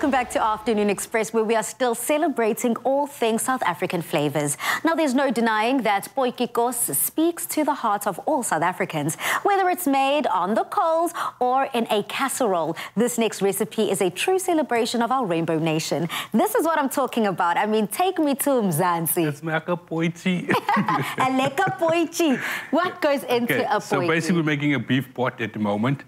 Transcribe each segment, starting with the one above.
Welcome back to Afternoon Express, where we are still celebrating all things South African flavours. Now, there's no denying that potjie speaks to the heart of all South Africans. Whether it's made on the coals or in a casserole, this next recipe is a true celebration of our Rainbow Nation. This is what I'm talking about. I mean, take me to Mzansi. Let's make a potjie. A lekker potjie. What goes into a potjie? So basically, we're making a beef pot at the moment.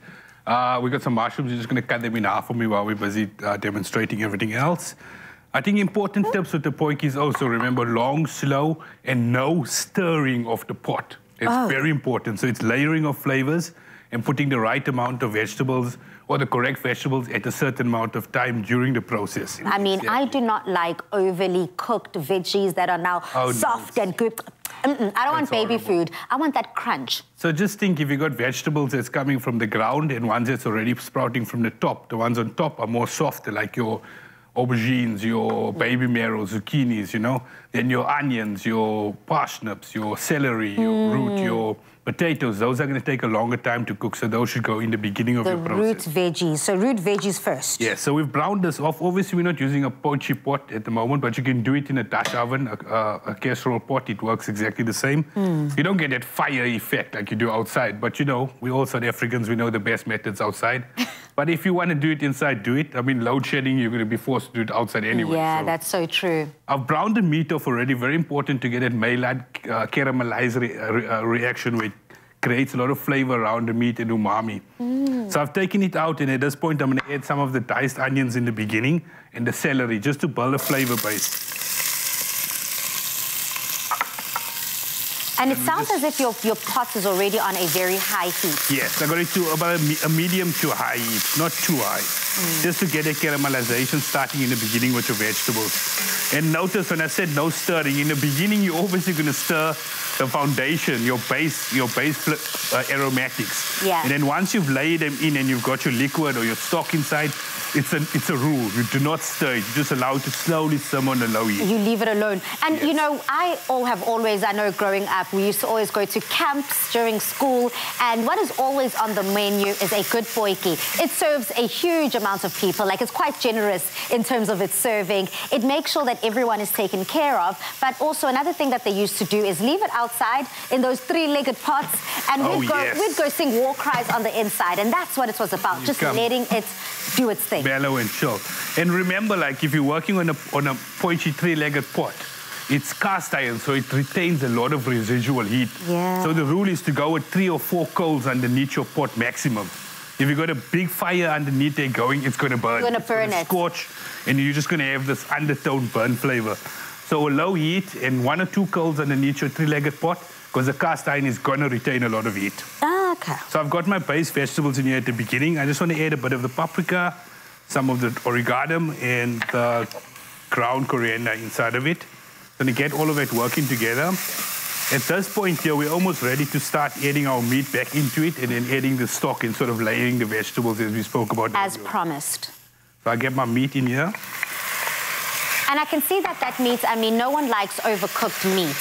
We got some mushrooms. You're just going to cut them in half for me while we're busy demonstrating everything else. I think important tips with the potjie is also remember long, slow, and no stirring of the pot. It's very important. So it's layering of flavors and putting the right amount of vegetables or the correct vegetables at a certain amount of time during the process. I mean, I do not like overly cooked veggies that are now soft and good. I don't want baby food. I want that crunch. So just think, if you got vegetables that's coming from the ground and ones that's already sprouting from the top, the ones on top are more softer, like your aubergines, your baby marrow, zucchinis, you know. Then your onions, your parsnips, your celery, your root, your potatoes, those are going to take a longer time to cook, so those should go in the beginning of your process. The root veggies. So root veggies first. Yeah, so we've browned this off. Obviously, we're not using a potjie pot at the moment, but you can do it in a Dutch oven, a casserole pot. It works exactly the same. You don't get that fire effect like you do outside, but you know, we all South Africans, we know the best methods outside. But if you want to do it inside, do it. I mean, load shedding, you're going to be forced to do it outside anyway. Yeah, so that's so true. I've browned the meat off already. Very important to get that Maillard caramelized reaction where it creates a lot of flavor around the meat and umami. So I've taken it out, and at this point, I'm going to add some of the diced onions in the beginning and the celery just to build a flavor base. And it sounds as if your pot is already on a very high heat. Yes, I got it to about a medium to high heat, not too high. Just to get a caramelization starting in the beginning with your vegetables. And notice when I said no stirring, in the beginning you're obviously going to stir the foundation, your base aromatics. Yeah. And then once you've laid them in and you've got your liquid or your stock inside, it's a rule. You do not stir it. You just allow it to slowly simmer on a low heat. You leave it alone. And you know, I know growing up, we used to always go to camps during school, and what is always on the menu is a good potjie. It serves a huge amount of people. Like, it's quite generous in terms of its serving. It makes sure that everyone is taken care of. But also another thing that they used to do is leave it outside in those three-legged pots, and we'd go sing war cries on the inside. And that's what it was about, just letting it do its thing. Mellow and chill. And remember, like, if you're working on a potjie three-legged pot, it's cast iron, so it retains a lot of residual heat. Yeah. So the rule is to go with 3 or 4 coals underneath your pot maximum. If you've got a big fire underneath there going, it's going to burn. It's going to burn it. Scorch, and you're just going to have this undertone burn flavor. So a low heat and 1 or 2 coals underneath your three-legged pot, because the cast iron is going to retain a lot of heat. Okay. So I've got my base vegetables in here at the beginning. I just want to add a bit of the paprika, some of the oregano, and the ground coriander inside of it. Going to get all of it working together. At this point here, we're almost ready to start adding our meat back into it and then adding the stock and sort of layering the vegetables as we spoke about. As promised. So I get my meat in here. And I can see that meat, I mean, no one likes overcooked meat.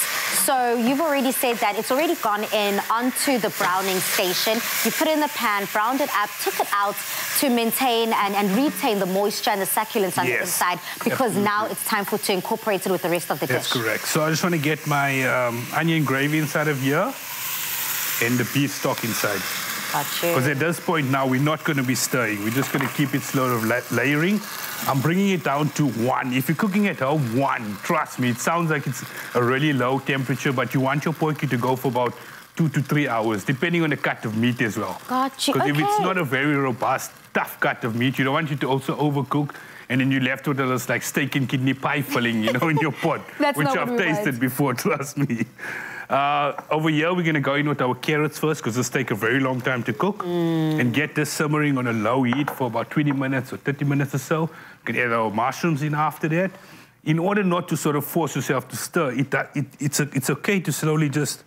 So you've already said that it's already gone in onto the browning station. You put it in the pan, browned it up, took it out to maintain and retain the moisture and the succulence on the inside, because now it's time to incorporate it with the rest of the dish. That's correct. So I just want to get my onion gravy inside of here and the beef stock inside. Because at this point now, we're not going to be stirring. We're just going to keep it slow of layering. I'm bringing it down to 1. If you're cooking at home, 1. Trust me, it sounds like it's a really low temperature, but you want your potjie to go for about 2 to 3 hours, depending on the cut of meat as well. Got you. Because if it's not a very robust, tough cut of meat, you don't want it to also overcook, and then you're left with this like steak and kidney pie filling, you know, in your pot, which I've tasted before, trust me. Over here, we're going to go in with our carrots first, because this takes a very long time to cook, and get this simmering on a low heat for about 20 minutes or 30 minutes or so. We can add our mushrooms in after that. In order not to sort of force yourself to stir, it's okay to slowly just,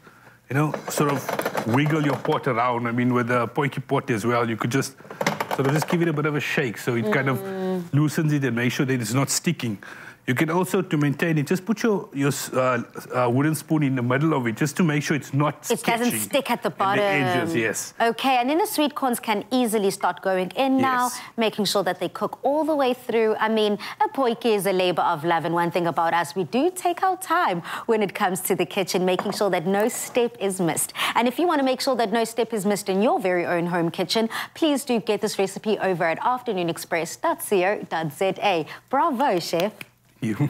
you know, sort of wiggle your pot around. I mean, with the potjie pot as well, you could just sort of just give it a bit of a shake, so it kind of loosens it and makes sure that it's not sticking. You can also, to maintain it, just put your wooden spoon in the middle of it, just to make sure it's not It doesn't stick at the bottom. The edges, yes. Okay, and then the sweet corns can easily start going in now, making sure that they cook all the way through. I mean, a potjie is a labor of love, and one thing about us, we do take our time when it comes to the kitchen, making sure that no step is missed. And if you want to make sure that no step is missed in your very own home kitchen, please do get this recipe over at afternoonexpress.co.za. Bravo, chef. You.